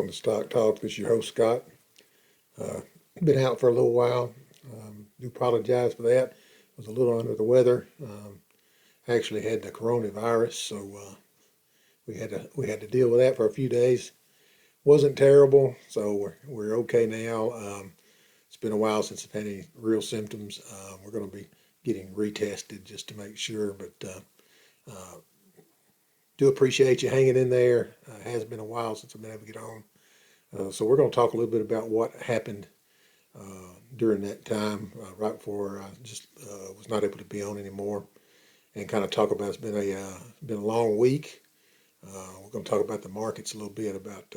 Welcome to Stock Talk. This is your host, Scott. Uh, been out for a little while. Do apologize for that. Was a little under the weather. Actually had the coronavirus, so we had to deal with that for a few days. Wasn't terrible, so we're okay now. It's been a while since I've had any real symptoms. We're going to be getting retested just to make sure, but uh, do appreciate you hanging in there. It has been a while since I've been able to get on. So we're going to talk a little bit about what happened during that time, right before I just was not able to be on anymore, and kind of talk about it's been a long week. We're going to talk about the markets a little bit, about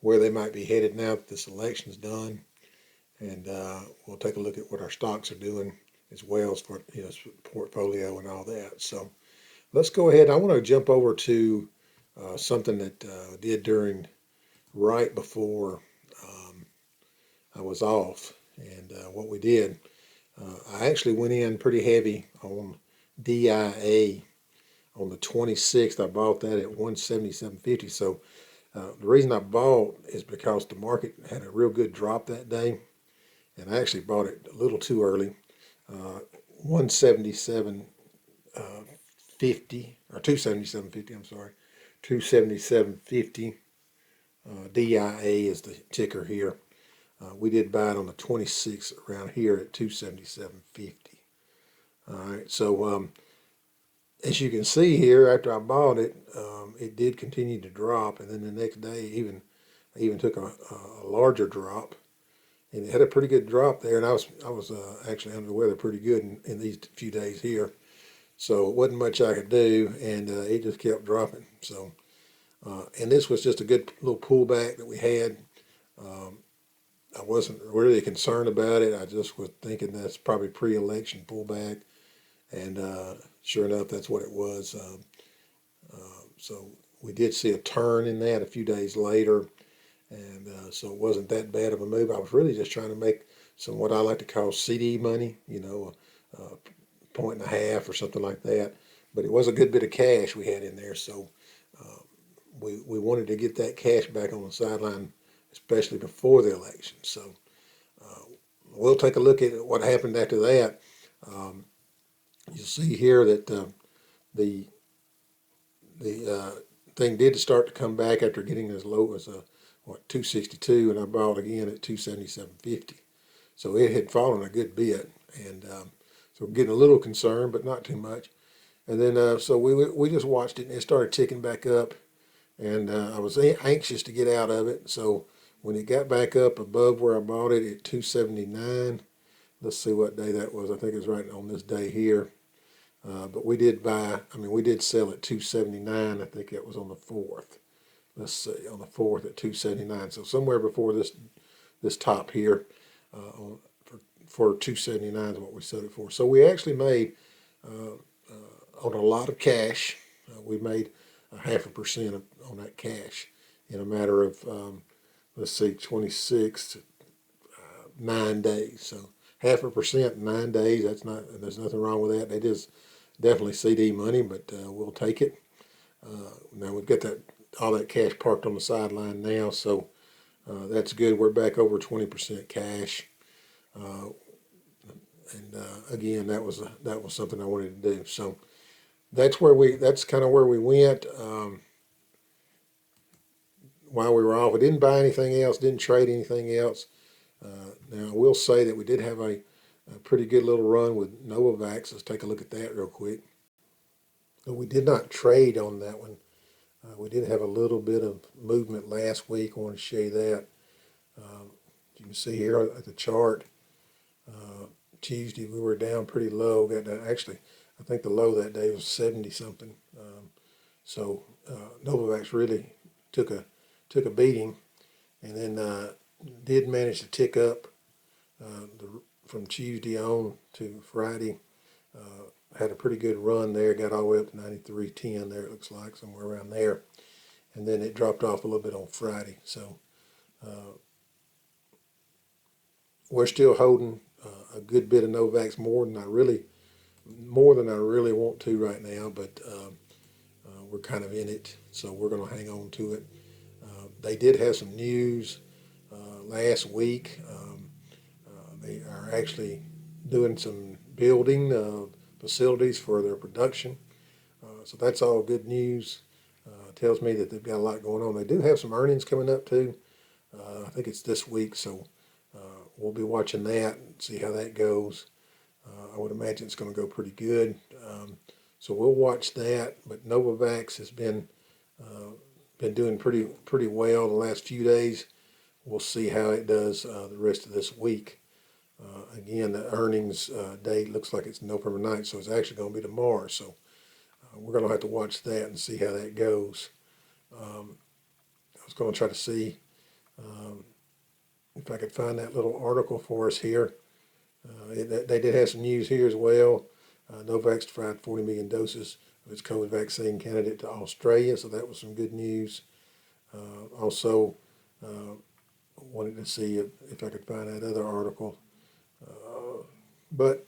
where they might be headed now that this election's done, and we'll take a look at what our stocks are doing as well as for portfolio and all that. So let's go ahead. I want to jump over to something that I did during right before I was off. And what we did, I actually went in pretty heavy on DIA on the 26th. I bought that at 177.50. So the reason I bought is because the market had a real good drop that day, and I actually bought it a little too early. 177.50 or 277.50. I'm sorry, 277.50. DIA is the ticker here. We did buy it on the 26th around here at 277.50. All right, so as you can see here, after I bought it, it did continue to drop, and then the next day, I even took a larger drop, and it had a pretty good drop there. And I was actually under the weather pretty good in these few days here, so it wasn't much I could do, and it just kept dropping. So, and this was just a good little pullback that we had. Um, I wasn't really concerned about it. I just was thinking that's probably pre-election pullback, and sure enough, that's what it was. So we did see a turn in that a few days later, and so it wasn't that bad of a move. I was really just trying to make some what I like to call CD money, a point and a half or something like that. But it was a good bit of cash we had in there, so uh, we wanted to get that cash back on the sideline, especially before the election. So uh, we'll take a look at what happened after that. Um, you'll see here that the the thing did start to come back after getting as low as 262, and I bought again at 277.50. So it had fallen a good bit, and so we're getting a little concerned, but not too much. And then so we just watched it, and it started ticking back up, and I was anxious to get out of it. So when it got back up above where I bought it at 279, let's see what day that was. I think it was right on this day here. But we did we did sell at 279. I think it was on the 4th. Let's see, on the 4th at 279. So somewhere before this top here for 279 is what we sold it for. So we actually made on a lot of cash. We made a 0.5% on that cash in a matter of let's see, 26 9 days. So 0.5% in 9 days. There's nothing wrong with that. It is definitely CD money, but we'll take it. Now we've got all that cash parked on the sideline now, so that's good. We're back over 20% cash, and again, that was something I wanted to do. So that's kind of where we went while we were off. We didn't buy anything else, didn't trade anything else. Now I will say that we did have a pretty good little run with Novavax. Let's take a look at that real quick. But we did not trade on that one. We did have a little bit of movement last week. I want to show you that. You can see here at the chart, Tuesday we were down pretty low. Actually, I think the low that day was 70 something. So Novavax really took a beating, and then did manage to tick up from Tuesday on to Friday. Had a pretty good run there. Got all the way up to 93.10 there. It looks like somewhere around there, and then it dropped off a little bit on Friday. So we're still holding a good bit of Novavax, more than I really want to right now, but we're kind of in it, so we're going to hang on to it. They did have some news last week. They are actually doing some building facilities for their production. So that's all good news. Tells me that they've got a lot going on. They do have some earnings coming up too. I think it's this week, so we'll be watching that and see how that goes. I would imagine it's going to go pretty good. So we'll watch that. But Novavax has been doing pretty well the last few days. We'll see how it does the rest of this week. Again, the earnings date looks like it's November 9th, so it's actually going to be tomorrow. So we're going to have to watch that and see how that goes. I was going to try to see if I could find that little article for us here. They did have some news here as well. Novavax provided 40 million doses of its COVID vaccine candidate to Australia, so that was some good news. Also, wanted to see if I could find that other article. But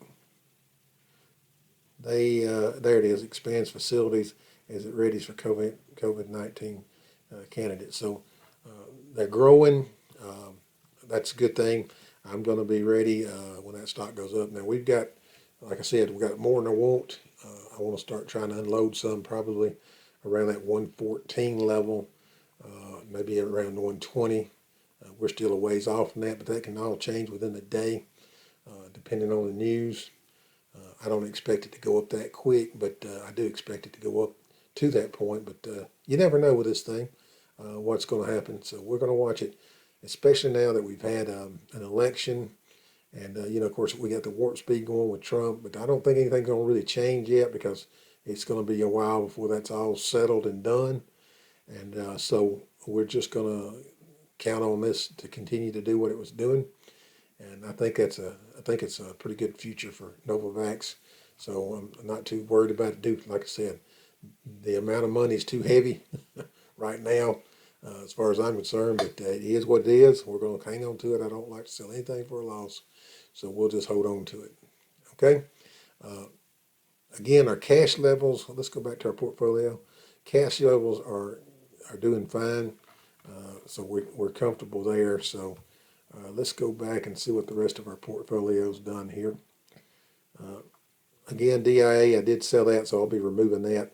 there it is, expands facilities as it readies for COVID-19 candidates. So they're growing. That's a good thing. I'm going to be ready when that stock goes up. Now we've got, like I said, we've got more than I want. I want to start trying to unload some probably around that 114 level, maybe around 120. We're still a ways off from that, but that can all change within the day, depending on the news. I don't expect it to go up that quick, but I do expect it to go up to that point. But you never know with this thing what's going to happen. So we're going to watch it, especially now that we've had an election. And, of course, we got the warp speed going with Trump. But I don't think anything's going to really change yet because it's going to be a while before that's all settled and done. And so we're just going to count on this to continue to do what it was doing. And I think it's a pretty good future for Novavax. So I'm not too worried about it. Like I said, the amount of money is too heavy right now, as far as I'm concerned. But it is what it is. We're going to hang on to it. I don't like to sell anything for a loss, so we'll just hold on to it. Okay. Again, our cash levels. Let's go back to our portfolio. Cash levels are doing fine, so we're comfortable there. So. Let's go back and see what the rest of our portfolio's done here. Again, DIA, I did sell that, so I'll be removing that.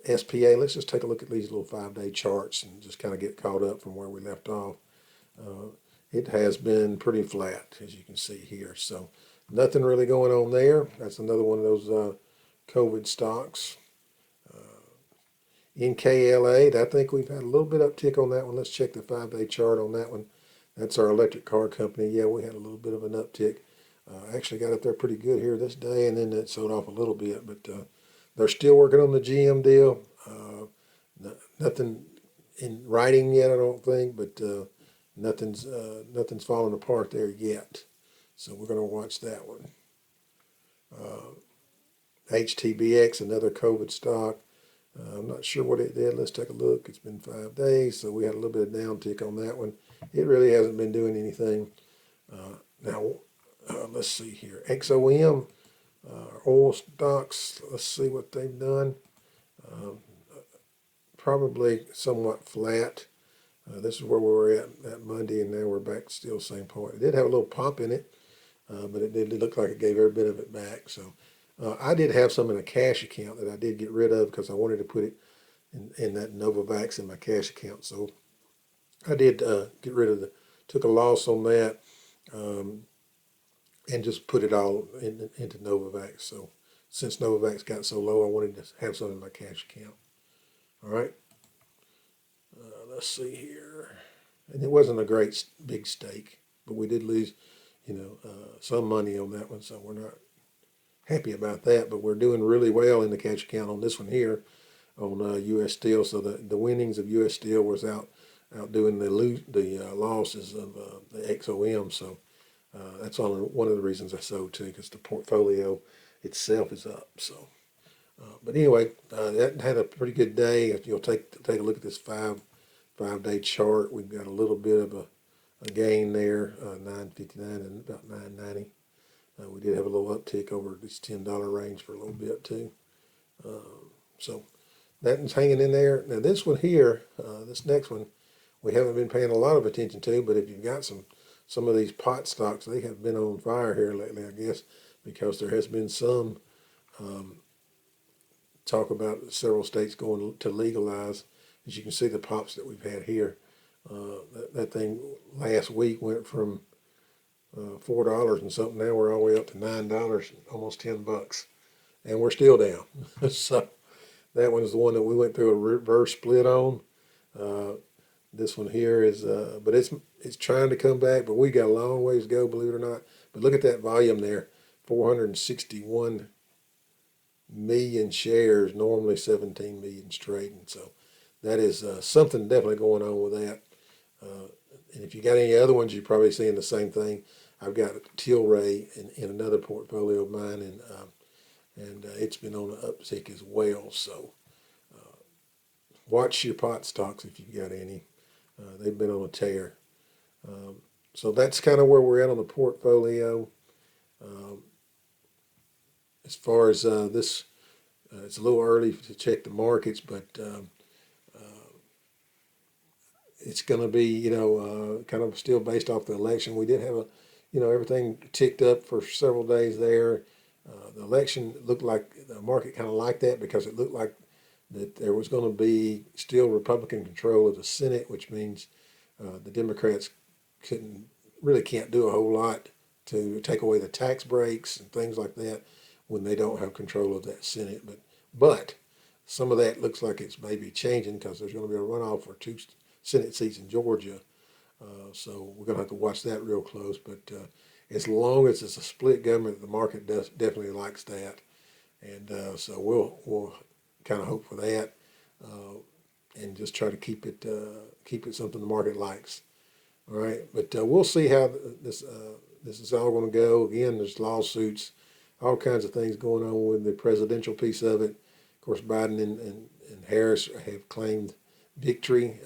SPA, let's just take a look at these little 5-day charts and just kind of get caught up from where we left off. It has been pretty flat, as you can see here. So nothing really going on there. That's another one of those COVID stocks. NKLA, I think we've had a little bit uptick on that one. Let's check the 5-day chart on that one. That's our electric car company. Yeah, we had a little bit of an uptick. Actually got up there pretty good here this day, and then it sold off a little bit. But they're still working on the GM deal. Nothing in writing yet, I don't think, but nothing's falling apart there yet. So we're going to watch that one. HTBX, another COVID stock. I'm not sure what it did. Let's take a look. It's been 5 days, so we had a little bit of downtick on that one. It really hasn't been doing anything. Now, let's see here. XOM, oil stocks, let's see what they've done. Probably somewhat flat. This is where we were at Monday, and now we're back still same point. It did have a little pop in it, but it did look like it gave every bit of it back. So I did have some in a cash account that I did get rid of because I wanted to put it in that Novavax in my cash account. So I did get rid of took a loss on that, and just put it all into Novavax. So since Novavax got so low, I wanted to have some in my cash account. All right. Let's see here. And it wasn't a great big stake, but we did lose, some money on that one. So we're not happy about that, but we're doing really well in the cash account on this one here on U.S. Steel. So the winnings of U.S. Steel was outdoing the losses of the XOM. So that's only one of the reasons I sold too, because the portfolio itself is up. So, but anyway, that had a pretty good day. If you'll take a look at this 5-day chart, we've got a little bit of a gain there, 959 and about 990. We did have a little uptick over this $10 range for a little bit too. So that one's hanging in there. Now this one here, this next one, we haven't been paying a lot of attention to, but if you've got some of these pot stocks, they have been on fire here lately, I guess, because there has been some talk about several states going to legalize. As you can see, the pops that we've had here, that thing last week went from $4 and something. Now we're all the way up to $9, almost $10, and we're still down. So that one's the one that we went through a reverse split on. This one here is, but it's trying to come back, but we got a long ways to go, believe it or not. But look at that volume there, 461 million shares, normally 17 million trading. So that is something definitely going on with that. And if you got any other ones, you're probably seeing the same thing. I've got Tilray in another portfolio of mine, and it's been on the uptick as well. So watch your pot stocks if you've got any. They've been on a tear. So that's kind of where we're at on the portfolio. As far as this, it's a little early to check the markets, but it's going to be, kind of still based off the election. We did have everything ticked up for several days there. The election looked like the market kind of liked that because it looked like that there was going to be still Republican control of the Senate, which means the Democrats can't do a whole lot to take away the tax breaks and things like that when they don't have control of that Senate. But some of that looks like it's maybe changing because there's going to be a runoff for 2 Senate seats in Georgia. So we're going to have to watch that real close. But as long as it's a split government, the market definitely likes that. And so we'll kind of hope for that and just try to keep it something the market likes. All right, but we'll see how this is all going to go. Again, there's lawsuits, all kinds of things going on with the presidential piece of it. Of course, Biden and Harris have claimed victory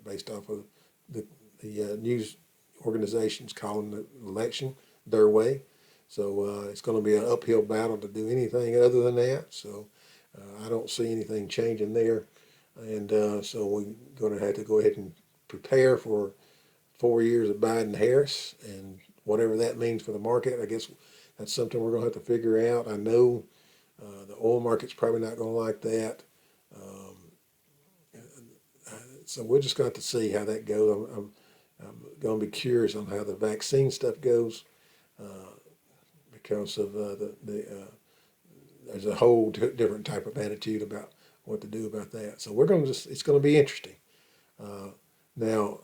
based off of the news organizations calling the election their way. So it's going to be an uphill battle to do anything other than that. So I don't see anything changing there. And so we're going to have to go ahead and prepare for 4 years of Biden-Harris and whatever that means for the market. I guess that's something we're going to have to figure out. I know the oil market's probably not going to like that. So we're just going to have to see how that goes. I'm going to be curious on how the vaccine stuff goes because of there's a whole different type of attitude about what to do about that. So it's going to be interesting. Now,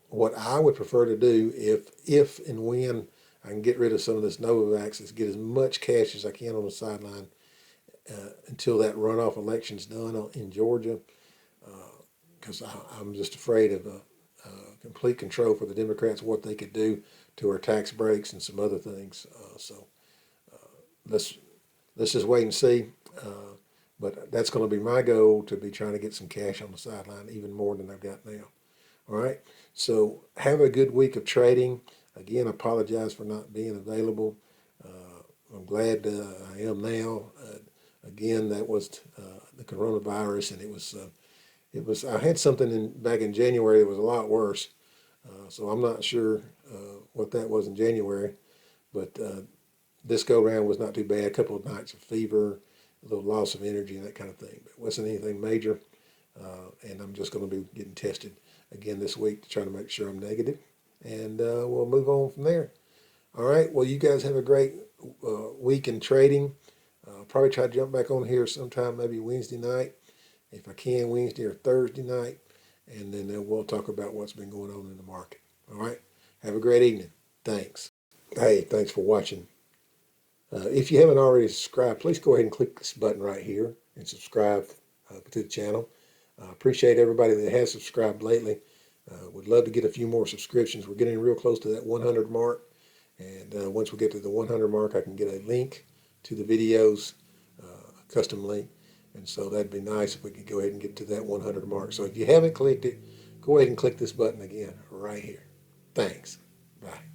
what I would prefer to do if and when I can get rid of some of this Novavax is get as much cash as I can on the sideline until that runoff election's done in Georgia, because I'm just afraid of complete control for the Democrats, what they could do to our tax breaks and some other things. So let's just wait and see. But that's going to be my goal, to be trying to get some cash on the sideline, even more than I've got now. All right. So have a good week of trading. Again, I apologize for not being available. I'm glad I am now. Again, that was the coronavirus, and it was. I had something back in January that was a lot worse. So I'm not sure what that was in January, but this go round was not too bad. A couple of nights of fever, a little loss of energy, and that kind of thing. But it wasn't anything major. And I'm just going to be getting tested again this week to try to make sure I'm negative, and we'll move on from there. All right. Well, you guys have a great week in trading. I'll probably try to jump back on here sometime, maybe Wednesday night, if I can, Wednesday or Thursday night, and then we'll talk about what's been going on in the market. All right. Have a great evening. Thanks. Hey, thanks for watching. If you haven't already subscribed, please go ahead and click this button right here and subscribe to the channel. I appreciate everybody that has subscribed lately. Would love to get a few more subscriptions. We're getting real close to that 100 mark. And once we get to the 100 mark, I can get a link to the videos, a custom link. And so that'd be nice if we could go ahead and get to that 100 mark. So if you haven't clicked it, go ahead and click this button again right here. Thanks. Bye.